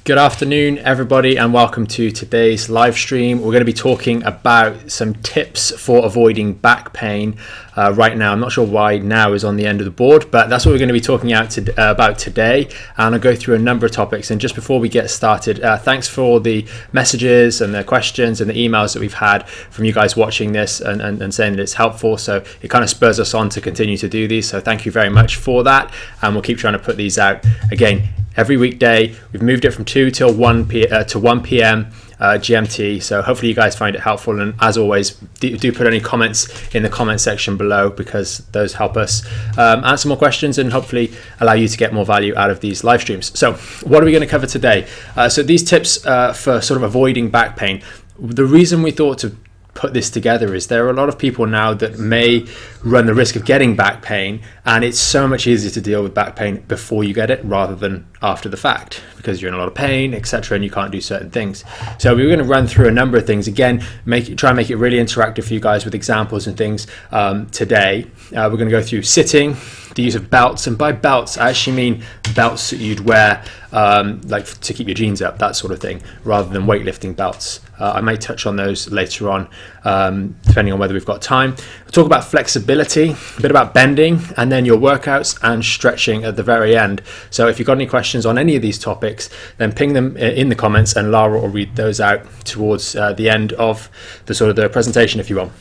Good afternoon, everybody, and welcome to today's live stream. We're going to be talking about some tips for avoiding back pain right now. I'm not sure why now is on the end of the board, but that's what we're going to be talking about today. And I'll go through a number of topics. And just before we get started, thanks for all the messages and the questions and the emails that we've had from you guys watching this and saying that it's helpful. So it kind of spurs us on to continue to do these. So thank you very much for that. And we'll keep trying to put these out again every weekday. We've moved it from 2 till 1 p.m. GMT, so hopefully you guys find it helpful, and as always do put any comments in the comment section below, because those help us answer more questions and hopefully allow you to get more value out of these live streams. So what are we going to cover today? So these tips for sort of avoiding back pain. The reason we thought to put this together is there are a lot of people now that may run the risk of getting back pain, and it's so much easier to deal with back pain before you get it rather than after the fact, because you're in a lot of pain, etc., and you can't do certain things. So we're going to run through a number of things again, try and make it really interactive for you guys with examples and things today. We're going to go through sitting, the use of belts, and by belts I actually mean belts that you'd wear like to keep your jeans up, that sort of thing, rather than weightlifting belts. I may touch on those later on, depending on whether we've got time. We'll talk about flexibility, a bit about bending, and then your workouts and stretching at the very end. So if you've got any questions on any of these topics, then ping them in the comments, and Lara will read those out towards the end of the presentation, if you want.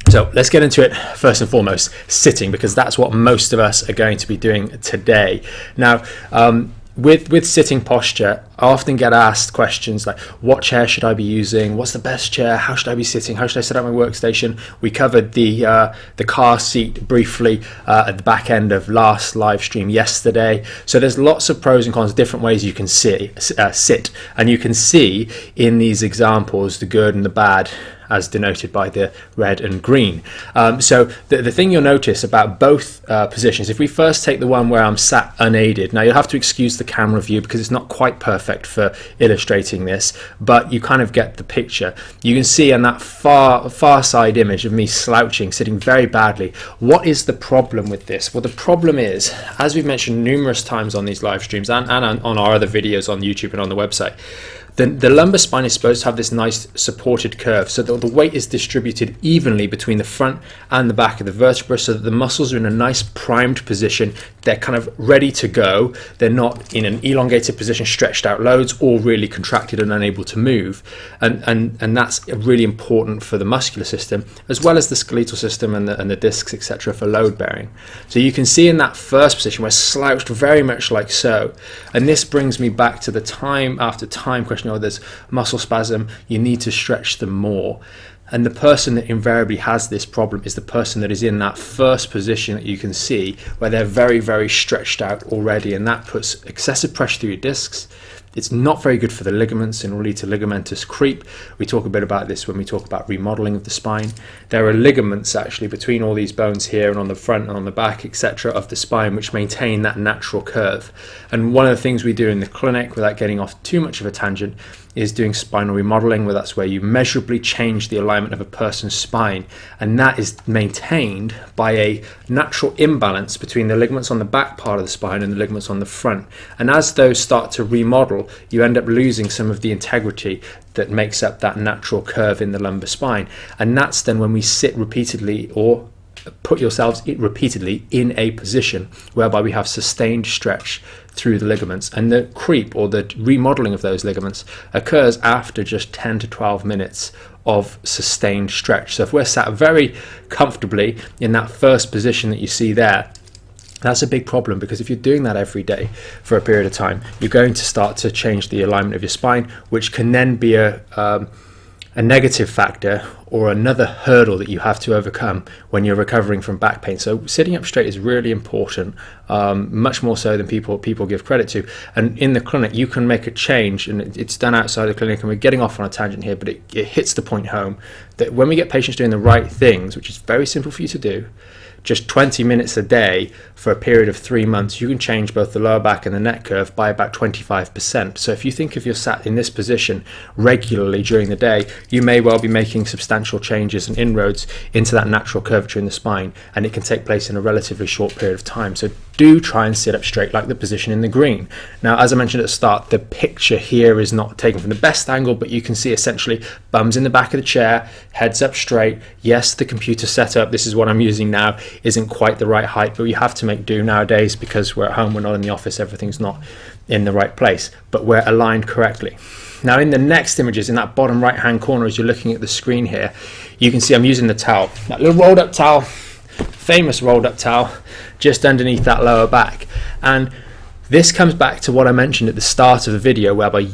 So let's get into it. First and foremost, sitting, because that's what most of us are going to be doing today. Now, with sitting posture, I often get asked questions like, what chair should I be using? What's the best chair? How should I be sitting? How should I set up my workstation? We covered the car seat briefly at the back end of last live stream yesterday. So there's lots of pros and cons, different ways you can sit, and you can see in these examples the good and the bad, as denoted by the red and green. So the thing you'll notice about both positions, if we first take the one where I'm sat unaided, now you'll have to excuse the camera view because it's not quite perfect for illustrating this, but you kind of get the picture. You can see on that far side image of me slouching, sitting very badly. What is the problem with this? Well, the problem is, as we've mentioned numerous times on these live streams and on our other videos on YouTube and on the website, the lumbar spine is supposed to have this nice supported curve, so that the weight is distributed evenly between the front and the back of the vertebra, so that the muscles are in a nice primed position. They're kind of ready to go. They're not in an elongated position, stretched out loads, or really contracted and unable to move. And that's really important for the muscular system, as well as the skeletal system and the discs, etc., for load bearing. So you can see in that first position, we're slouched very much like so. And this brings me back to the time after time question, there's muscle spasm, you need to stretch them more. And the person that invariably has this problem is the person that is in that first position that you can see, where they're very, very stretched out already, and that puts excessive pressure through your discs. It's not very good for the ligaments and will lead to ligamentous creep. We talk a bit about this when we talk about remodeling of the spine. There are ligaments actually between all these bones here and on the front and on the back, etc., of the spine, which maintain that natural curve. And one of the things we do in the clinic, without getting off too much of a tangent, is doing spinal remodeling, where that's where you measurably change the alignment of a person's spine, and that is maintained by a natural imbalance between the ligaments on the back part of the spine and the ligaments on the front. And as those start to remodel, you end up losing some of the integrity that makes up that natural curve in the lumbar spine. And that's then when we sit repeatedly, or put yourselves repeatedly in a position whereby we have sustained stretch through the ligaments, and the creep or the remodeling of those ligaments occurs after just 10 to 12 minutes of sustained stretch. So if we're sat very comfortably in that first position that you see there, that's a big problem, because if you're doing that every day for a period of time, you're going to start to change the alignment of your spine, which can then be a negative factor or another hurdle that you have to overcome when you're recovering from back pain. So sitting up straight is really important, much more so than people give credit to. And in the clinic, you can make a change, and it's done outside the clinic, and we're getting off on a tangent here, but it hits the point home that when we get patients doing the right things, which is very simple for you to do, just 20 minutes a day for a period of 3 months, you can change both the lower back and the neck curve by about 25%. So if you think if you're sat in this position regularly during the day, you may well be making substantial changes and inroads into that natural curvature in the spine, and it can take place in a relatively short period of time. So do try and sit up straight like the position in the green. Now, as I mentioned at the start, the picture here is not taken from the best angle, but you can see essentially bums in the back of the chair, heads up straight. Yes, the computer setup, this is what I'm using now, isn't quite the right height, but you have to make do nowadays because we're at home, we're not in the office, everything's not in the right place, but we're aligned correctly. Now in the next images, in that bottom right hand corner, as you're looking at the screen here, you can see I'm using the towel, that little rolled up towel, famous rolled up towel, just underneath that lower back. And this comes back to what I mentioned at the start of the video, whereby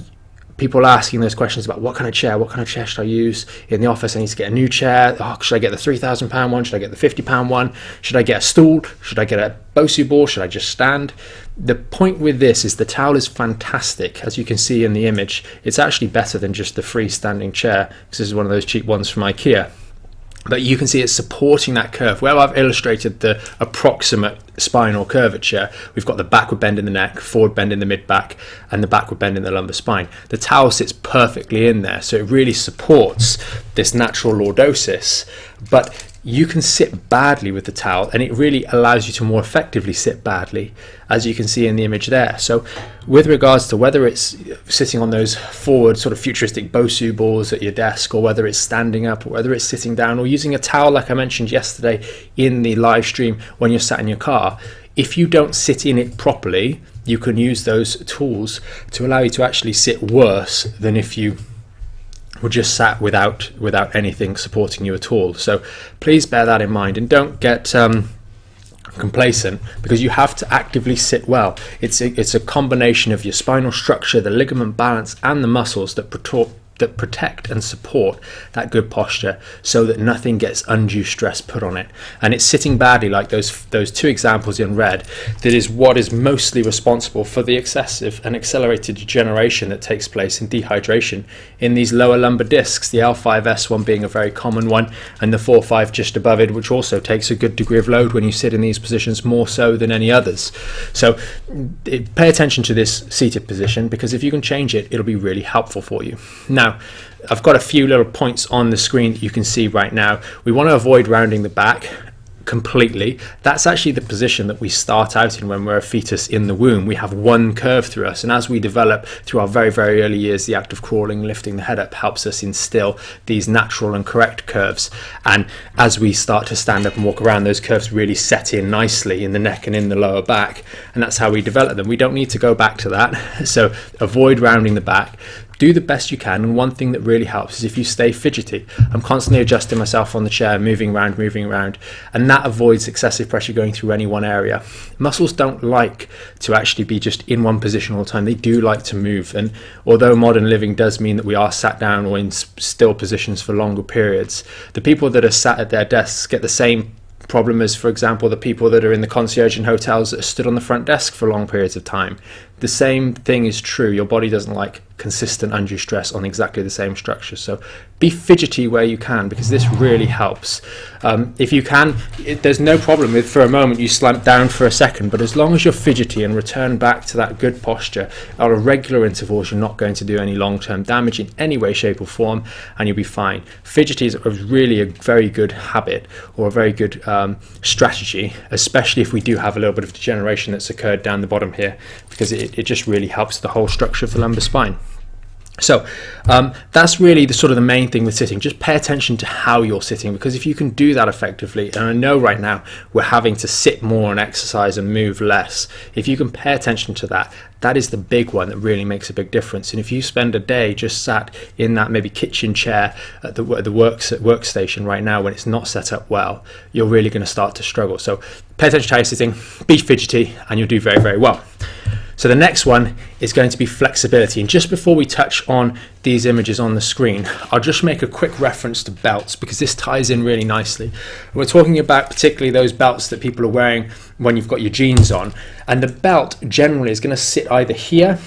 people are asking those questions about what kind of chair should I use in the office? I need to get a new chair. Oh, should I get the £3,000 one? Should I get the £50 one? Should I get a stool? Should I get a Bosu ball? Should I just stand? The point with this is the towel is fantastic. As you can see in the image, it's actually better than just the freestanding chair, because this is one of those cheap ones from IKEA. But you can see it's supporting that curve. Where I've illustrated the approximate spinal curvature, we've got the backward bend in the neck, forward bend in the mid-back, and the backward bend in the lumbar spine. The towel sits perfectly in there, so it really supports this natural lordosis. But you can sit badly with the towel, and it really allows you to more effectively sit badly, as you can see in the image there. So with regards to whether it's sitting on those forward sort of futuristic Bosu balls at your desk, or whether it's standing up, or whether it's sitting down, or using a towel like I mentioned yesterday in the live stream when you're sat in your car, if you don't sit in it properly, you can use those tools to allow you to actually sit worse than if you were just sat without anything supporting you at all. So please bear that in mind, and don't get complacent, because you have to actively sit well. It's a combination of your spinal structure, the ligament balance, and the muscles that protect and support that good posture, so that nothing gets undue stress put on it. And it's sitting badly, like those two examples in red, that is what is mostly responsible for the excessive and accelerated degeneration that takes place in dehydration in these lower lumbar discs, the L5S one being a very common one, and the 4-5 just above it, which also takes a good degree of load when you sit in these positions, more so than any others. So pay attention to this seated position, because if you can change it, it'll be really helpful for you. Now, I've got a few little points on the screen that you can see right now. We want to avoid rounding the back completely. That's actually the position that we start out in when we're a fetus in the womb. We have one curve through us, and as we develop through our very, very early years, the act of crawling, lifting the head up, helps us instill these natural and correct curves. And as we start to stand up and walk around, those curves really set in nicely in the neck and in the lower back, and that's how we develop them. We don't need to go back to that, so avoid rounding the back. Do the best you can, and one thing that really helps is if you stay fidgety. I'm constantly adjusting myself on the chair, moving around, and that avoids excessive pressure going through any one area. Muscles don't like to actually be just in one position all the time. They do like to move, and although modern living does mean that we are sat down or in still positions for longer periods, the people that are sat at their desks get the same problem as, for example, the people that are in the concierge in hotels that are stood on the front desk for long periods of time. The same thing is true. Your body doesn't like consistent undue stress on exactly the same structure. So be fidgety where you can, because this really helps. If you can, there's no problem with, for a moment, you slump down for a second, but as long as you're fidgety and return back to that good posture at regular intervals, you're not going to do any long-term damage in any way, shape or form, and you'll be fine. Fidgety is really a very good habit, or a very good strategy, especially if we do have a little bit of degeneration that's occurred down the bottom here, because it just really helps the whole structure of the lumbar spine. So that's really the main thing with sitting. Just pay attention to how you're sitting, because if you can do that effectively, and I know right now we're having to sit more and exercise and move less, if you can pay attention to that, that is the big one that really makes a big difference. And if you spend a day just sat in that maybe kitchen chair at the workstation right now when it's not set up well, you're really going to start to struggle. So pay attention to how you're sitting, be fidgety, and you'll do very, very well. So the next one is going to be flexibility. And just before we touch on these images on the screen, I'll just make a quick reference to belts because this ties in really nicely. We're talking about particularly those belts that people are wearing when you've got your jeans on. And the belt generally is going to sit either here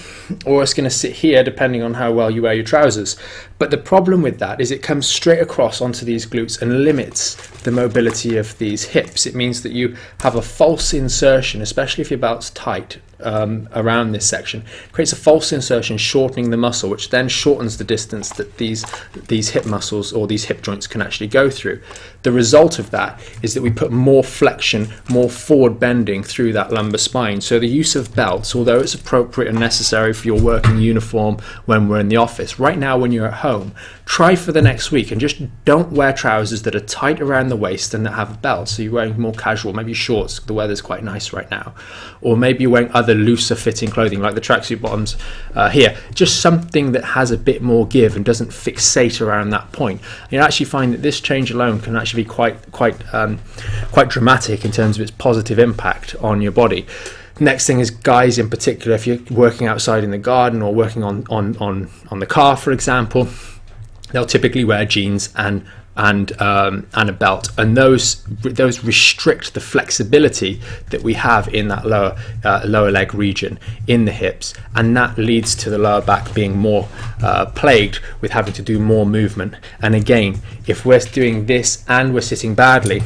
or it's going to sit here depending on how well you wear your trousers. But the problem with that is it comes straight across onto these glutes and limits the mobility of these hips. It means that you have a false insertion, especially if your belt's tight around this section. It creates a false insertion, shortening the muscle, which then shortens the distance that these hip muscles or these hip joints can actually go through. The result of that is that we put more flexion, more forward bending through that lumbar spine. So the use of belts, although it's appropriate and necessary for your working uniform when we're in the office, right now when you're at home, try for the next week and just don't wear trousers that are tight around the waist and that have a belt. So you're wearing more casual, maybe shorts, the weather's quite nice right now, or maybe you're wearing other looser fitting clothing like the tracksuit bottoms here, just something that has a bit more give and doesn't fixate around that point. You'll actually find that this change alone can actually be quite dramatic in terms of its positive impact on your body. Next thing is guys in particular, if you're working outside in the garden or working on the car, for example, they'll typically wear jeans and a belt, and those restrict the flexibility that we have in that lower leg region in the hips, and that leads to the lower back being more plagued with having to do more movement. And again, if we're doing this and we're sitting badly,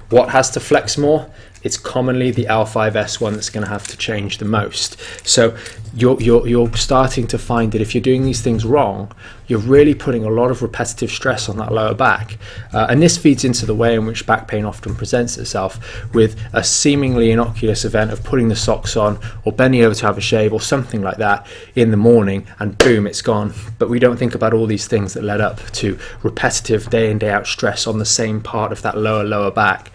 what has to flex more? It's commonly the L5S1 that's going to have to change the most. So you're starting to find that if you're doing these things wrong, you're really putting a lot of repetitive stress on that lower back. And this feeds into the way in which back pain often presents itself, with a seemingly innocuous event of putting the socks on or bending over to have a shave or something like that in the morning, and boom, it's gone. But we don't think about all these things that led up to repetitive day in, day out stress on the same part of that lower back.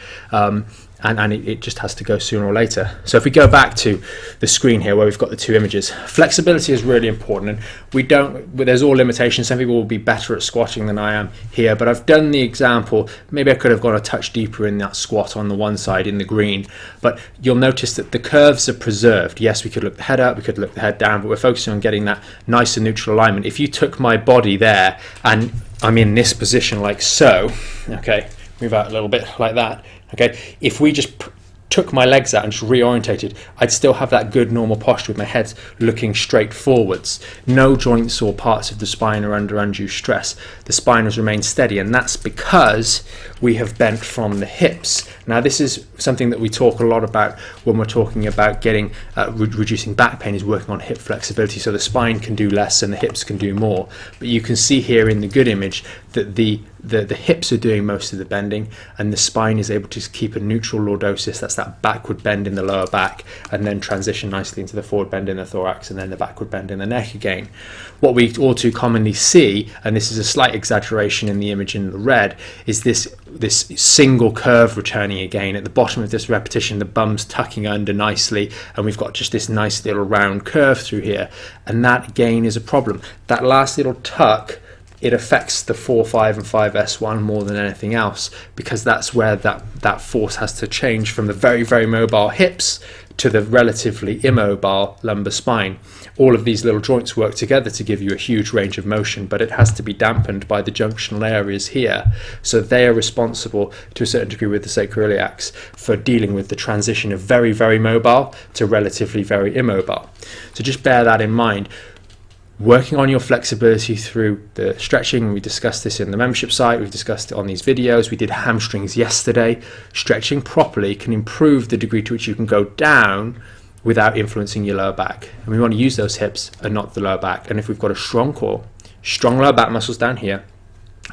And it just has to go sooner or later. So if we go back to the screen here where we've got the two images, flexibility is really important, and there's all limitations. Some people will be better at squatting than I am here, but I've done the example. Maybe I could have gone a touch deeper in that squat on the one side in the green, but you'll notice that the curves are preserved. Yes, we could look the head up, we could look the head down, but we're focusing on getting that nice and neutral alignment. If you took my body there and I'm in this position like so, okay, move out a little bit like that. Okay, if we just took my legs out and just reorientated, I'd still have that good normal posture with my head looking straight forwards. No joints or parts of the spine are under undue stress. The spine has remained steady, and that's because we have bent from the hips. Now, this is something that we talk a lot about when we're talking about getting reducing back pain, is working on hip flexibility, so the spine can do less and the hips can do more. But you can see here in the good image that the hips are doing most of the bending, and the spine is able to keep a neutral lordosis. That's that backward bend in the lower back, and then transition nicely into the forward bend in the thorax, and then the backward bend in the neck again. What we all too commonly see, and this is a slight exaggeration in the image in the red, is this single curve returning again. At the bottom of this repetition, the bum's tucking under nicely, and we've got just this nice little round curve through here, and that again is a problem. That last little tuck, it affects the 4, 5 and 5S1 more than anything else, because that's where that force has to change from the very, very mobile hips to the relatively immobile lumbar spine. All of these little joints work together to give you a huge range of motion, but it has to be dampened by the junctional areas here. So they are responsible to a certain degree with the sacroiliacs for dealing with the transition of very, very mobile to relatively very immobile. So just bear that in mind. Working on your flexibility through the stretching, we discussed this in the membership site, we've discussed it on these videos, we did hamstrings yesterday. Stretching properly can improve the degree to which you can go down without influencing your lower back. And we want to use those hips and not the lower back. And if we've got a strong core, strong lower back muscles down here,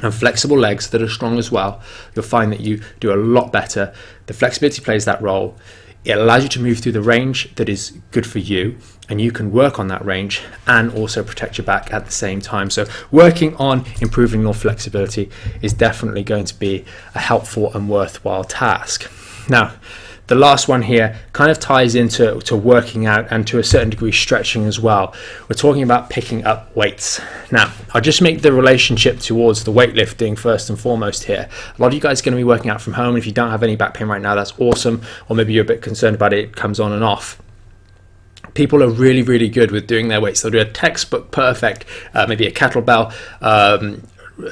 and flexible legs that are strong as well, you'll find that you do a lot better. The flexibility plays that role. It allows you to move through the range that is good for you, and you can work on that range and also protect your back at the same time. So working on improving your flexibility is definitely going to be a helpful and worthwhile task. Now, the last one here kind of ties into working out and to a certain degree stretching as well. We're talking about picking up weights. Now, I'll just make the relationship towards the weightlifting first and foremost here. A lot of you guys are going to be working out from home. If you don't have any back pain right now, that's awesome. Or maybe you're a bit concerned about it comes on and off. People are really, really good with doing their weights. They'll do a textbook perfect, maybe a kettlebell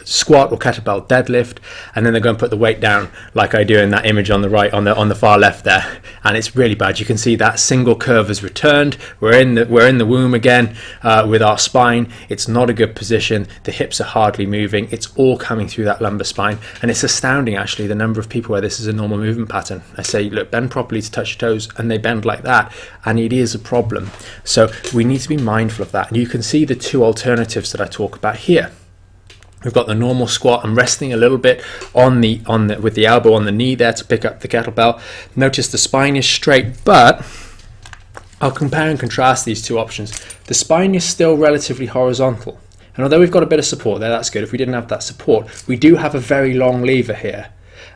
squat or kettlebell deadlift, and then they're going to put the weight down like I do in that image on the right, on the far left there, and it's really bad. You can see that single curve has returned. We're in the womb again with our spine. It's not a good position. The hips are hardly moving. It's all coming through that lumbar spine, and it's astounding actually the number of people where this is a normal movement pattern. I say, look, bend properly to touch your toes, and they bend like that, and it is a problem. So we need to be mindful of that, and you can see the two alternatives that I talk about here. We've got the normal squat. I'm resting a little bit with the elbow on the knee there to pick up the kettlebell. Notice the spine is straight, but I'll compare and contrast these two options. The spine is still relatively horizontal, and although we've got a bit of support there, that's good. If we didn't have that support, we do have a very long lever here,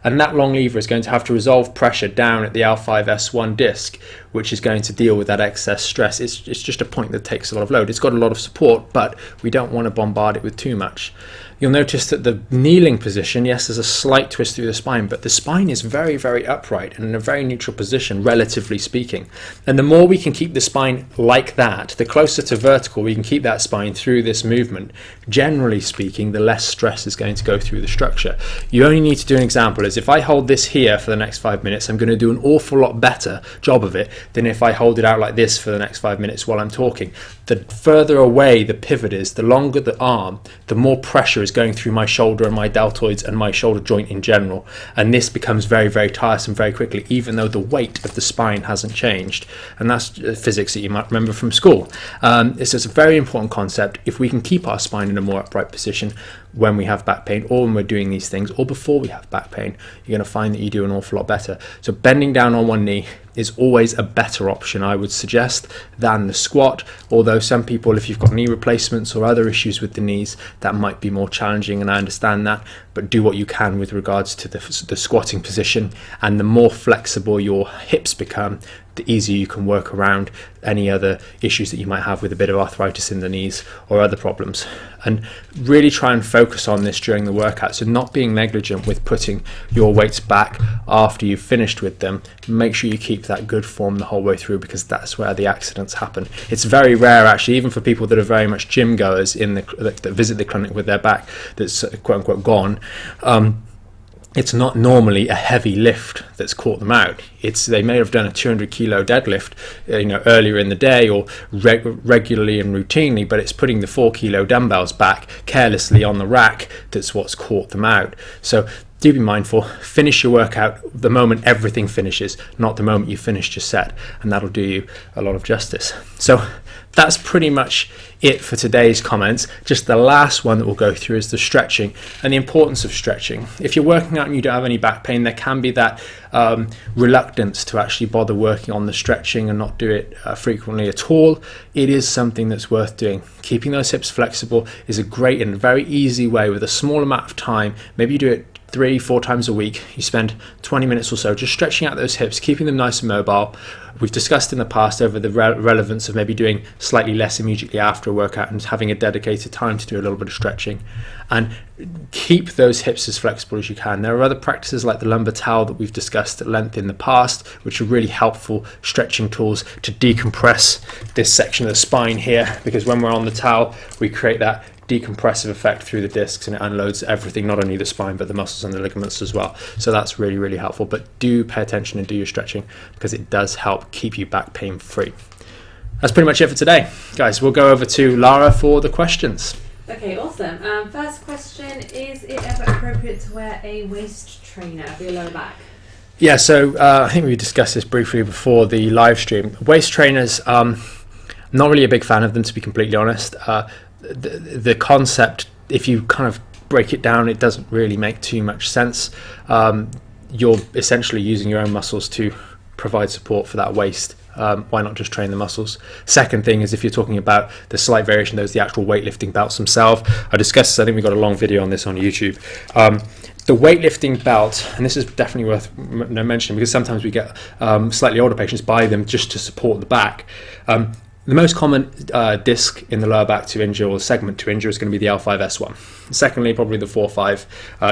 and that long lever is going to have to resolve pressure down at the L5S1 disc, which is going to deal with that excess stress. It's just a point that takes a lot of load. It's got a lot of support, but we don't want to bombard it with too much. You'll notice that the kneeling position, yes, there's a slight twist through the spine, but the spine is very, very upright and in a very neutral position, relatively speaking. And the more we can keep the spine like that, the closer to vertical we can keep that spine through this movement, generally speaking, the less stress is going to go through the structure. You only need to do an example is if I hold this here for the next 5 minutes, I'm going to do an awful lot better job of it than if I hold it out like this for the next 5 minutes while I'm talking. The further away the pivot is, the longer the arm, the more pressure is going through my shoulder and my deltoids and my shoulder joint in general, and this becomes very, very tiresome very quickly, even though the weight of the spine hasn't changed. And that's physics that you might remember from school. It's just a very important concept. If we can keep our spine in a more upright position when we have back pain, or when we're doing these things, or before we have back pain, you're going to find that you do an awful lot better. So bending down on one knee is always a better option, I would suggest, than the squat. Although some people, if you've got knee replacements or other issues with the knees, that might be more challenging, and I understand that, but do what you can with regards to the squatting position, and the more flexible your hips become, the easier you can work around any other issues that you might have with a bit of arthritis in the knees or other problems. And really try and focus on this during the workout, so not being negligent with putting your weights back after you've finished with them. Make sure you keep that good form the whole way through, because that's where the accidents happen. It's very rare actually, even for people that are very much gym goers that visit the clinic with their back that's quote unquote gone. It's not normally a heavy lift that's caught them out. They may have done a 200 kilo deadlift, earlier in the day or regularly and routinely, but it's putting the 4 kilo dumbbells back carelessly on the rack that's what's caught them out. So do be mindful. Finish your workout the moment everything finishes, not the moment you finished your set, and that'll do you a lot of justice. So that's pretty much it for today's comments. Just the last one that we'll go through is the stretching and the importance of stretching. If you're working out and you don't have any back pain, there can be that reluctance to actually bother working on the stretching and not do it frequently at all. It is something that's worth doing. Keeping those hips flexible is a great and very easy way with a small amount of time. Maybe you do it 3-4 times a week. You spend 20 minutes or so just stretching out those hips, keeping them nice and mobile. We've discussed in the past over the relevance of maybe doing slightly less immediately after a workout and having a dedicated time to do a little bit of stretching, and keep those hips as flexible as you can. There are other practices like the lumbar towel that we've discussed at length in the past, which are really helpful stretching tools to decompress this section of the spine here, because when we're on the towel we create that decompressive effect through the discs, and it unloads everything, not only the spine but the muscles and the ligaments as well. So that's really, really helpful. But do pay attention and do your stretching, because it does help keep you back pain free. That's pretty much it for today, guys. We'll go over to Lara for the questions. Okay, awesome. First question, is it ever appropriate to wear a waist trainer for your lower back? Yeah, so I think we discussed this briefly before the live stream. Waist trainers, not really a big fan of them, to be completely honest. The concept, if you kind of break it down, it doesn't really make too much sense. You're essentially using your own muscles to provide support for that waist. Why not just train the muscles? Second thing is, if you're talking about the slight variation, those the actual weightlifting belts themselves. I discussed this, I think we got a long video on this on YouTube. The weightlifting belt, and this is definitely worth mentioning, because sometimes we get slightly older patients buy them just to support the back. The most common disc in the lower back to injure, or segment to injure, is going to be the L5S1. Secondly, probably the 4-5,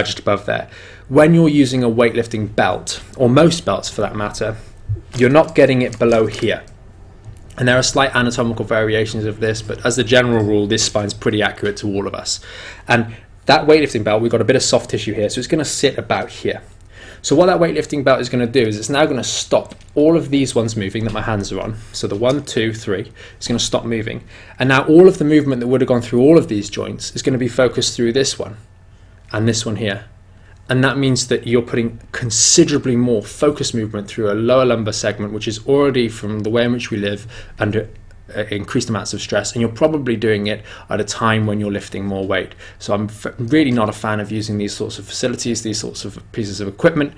just above there. When you're using a weightlifting belt, or most belts for that matter, you're not getting it below here. And there are slight anatomical variations of this, but as a general rule, this spine's pretty accurate to all of us. And that weightlifting belt, we've got a bit of soft tissue here, so it's going to sit about here. So what that weightlifting belt is going to do is it's now going to stop all of these ones moving that my hands are on. So the 1, 2, 3 is going to stop moving. And now all of the movement that would have gone through all of these joints is going to be focused through this one and this one here. And that means that you're putting considerably more focus movement through a lower lumbar segment, which is already, from the way in which we live, under increased amounts of stress, and you're probably doing it at a time when you're lifting more weight. So I'm really not a fan of using these sorts of facilities, these sorts of pieces of equipment.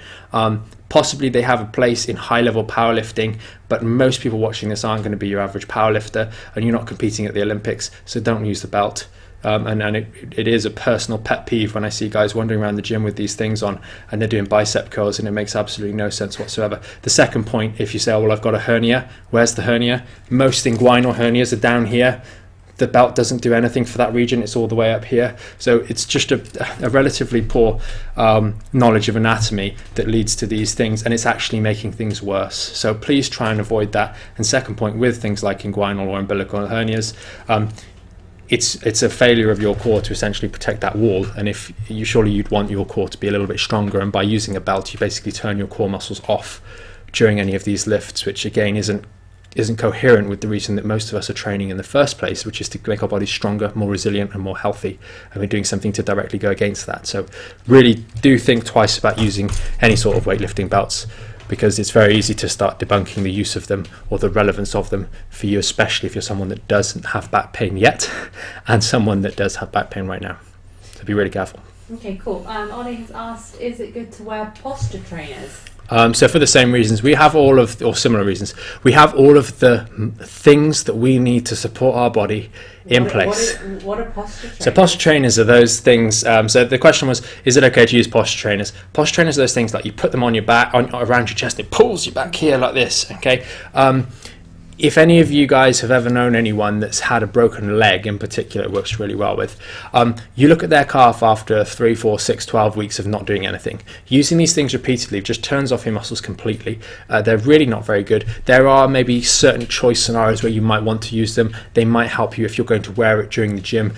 Possibly they have a place in high-level powerlifting, but most people watching this aren't going to be your average powerlifter, and you're not competing at the Olympics, so don't use the belt. And it is a personal pet peeve when I see guys wandering around the gym with these things on and they're doing bicep curls, and it makes absolutely no sense whatsoever. The second point, if you say, oh, well, I've got a hernia, where's the hernia? Most inguinal hernias are down here. The belt doesn't do anything for that region, it's all the way up here. So it's just a relatively poor knowledge of anatomy that leads to these things, and it's actually making things worse. So please try and avoid that. And second point, with things like inguinal or umbilical hernias, it's a failure of your core to essentially protect that wall, and if you surely you'd want your core to be a little bit stronger, and by using a belt you basically turn your core muscles off during any of these lifts, which again isn't coherent with the reason that most of us are training in the first place, which is to make our bodies stronger, more resilient and more healthy, and we're doing something to directly go against that. So really do think twice about using any sort of weightlifting belts, because it's very easy to start debunking the use of them or the relevance of them for you, especially if you're someone that doesn't have back pain yet and someone that does have back pain right now. So be really careful. Okay, cool. Ollie has asked, is it good to wear posture trainers? So for the same reasons, we have all of, or similar reasons, we have all of the things that we need to support our body in place. What are posture trainers? So posture trainers are those things, so the question was, is it okay to use posture trainers? Posture trainers are those things like you put them on your back, around your chest, it pulls you back here like this, okay? If any of you guys have ever known anyone that's had a broken leg in particular, it works really well with, you look at their calf after 3, 4, 6, 12 weeks of not doing anything. Using these things repeatedly just turns off your muscles completely. They're really not very good. There are maybe certain choice scenarios where you might want to use them. They might help you if you're going to wear it during the gym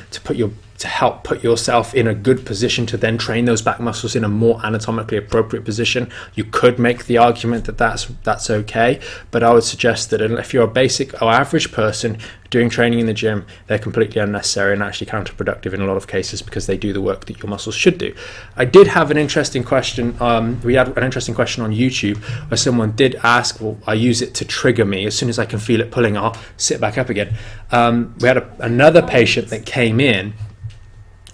to help put yourself in a good position to then train those back muscles in a more anatomically appropriate position. You could make the argument that that's okay, but I would suggest that if you're a basic or average person doing training in the gym, they're completely unnecessary and actually counterproductive in a lot of cases, because they do the work that your muscles should do. I did have an interesting question. We had an interesting question on YouTube where someone did ask, well, I use it to trigger me. As soon as I can feel it pulling, I'll sit back up again. We had another patient that came in,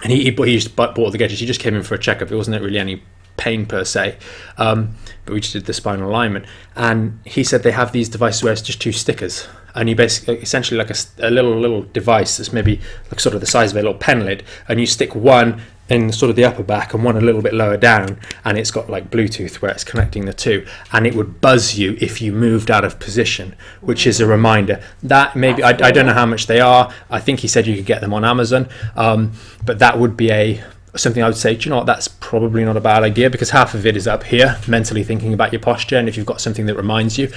and he just bought the gadgets. He just came in for a checkup. It wasn't really any pain per se, but we just did the spinal alignment. And he said they have these devices where it's just 2 stickers, and you basically essentially like a little device that's maybe like sort of the size of a little pen lid, and you stick one in sort of the upper back and one a little bit lower down, and it's got like Bluetooth where it's connecting the two, and it would buzz you if you moved out of position, which is a reminder that maybe I don't know how much they are. I think he said you could get them on Amazon, but that would be something I would say, do you know what, that's probably not a bad idea, because half of it is up here mentally thinking about your posture, and if you've got something that reminds you,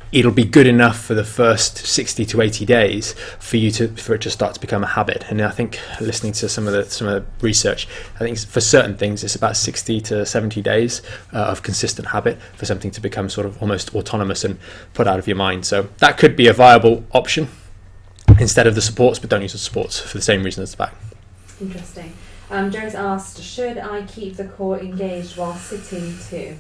it'll be good enough for the first 60 to 80 days for it to start to become a habit. And I think, listening to some of the research, I think for certain things it's about 60 to 70 days of consistent habit for something to become sort of almost autonomous and put out of your mind. So that could be a viable option instead of the supports, but don't use the supports for the same reason as the back. Interesting. Joe's asked, should I keep the core engaged while sitting too?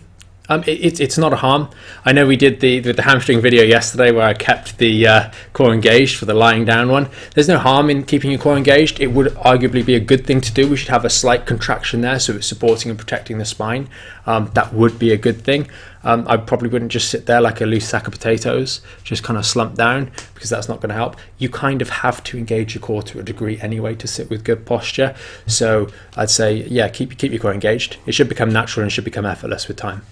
It's not a harm. I know we did the hamstring video yesterday where I kept the core engaged for the lying down one. There's no harm in keeping your core engaged. It would arguably be a good thing to do. We should have a slight contraction there so it's supporting and protecting the spine. That would be a good thing. I probably wouldn't just sit there like a loose sack of potatoes, just kind of slump down, because that's not going to help. You kind of have to engage your core to a degree anyway to sit with good posture. So I'd say, yeah, keep your core engaged. It should become natural and should become effortless with time.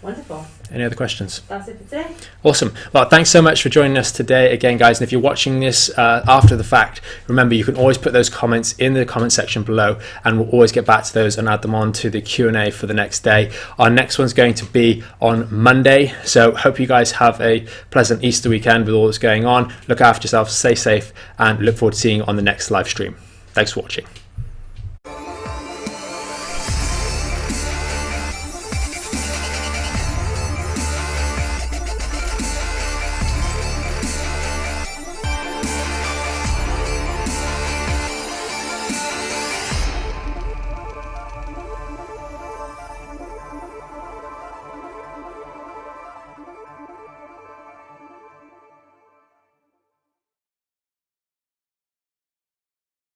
Wonderful. Any other questions? That's it for today. Awesome. Well, thanks so much for joining us today again, guys. And if you're watching this after the fact, remember you can always put those comments in the comment section below, and we'll always get back to those and add them on to the Q&A for the next day. Our next one's going to be on Monday. So hope you guys have a pleasant Easter weekend with all that's going on. Look after yourself, stay safe, and look forward to seeing you on the next live stream. Thanks for watching.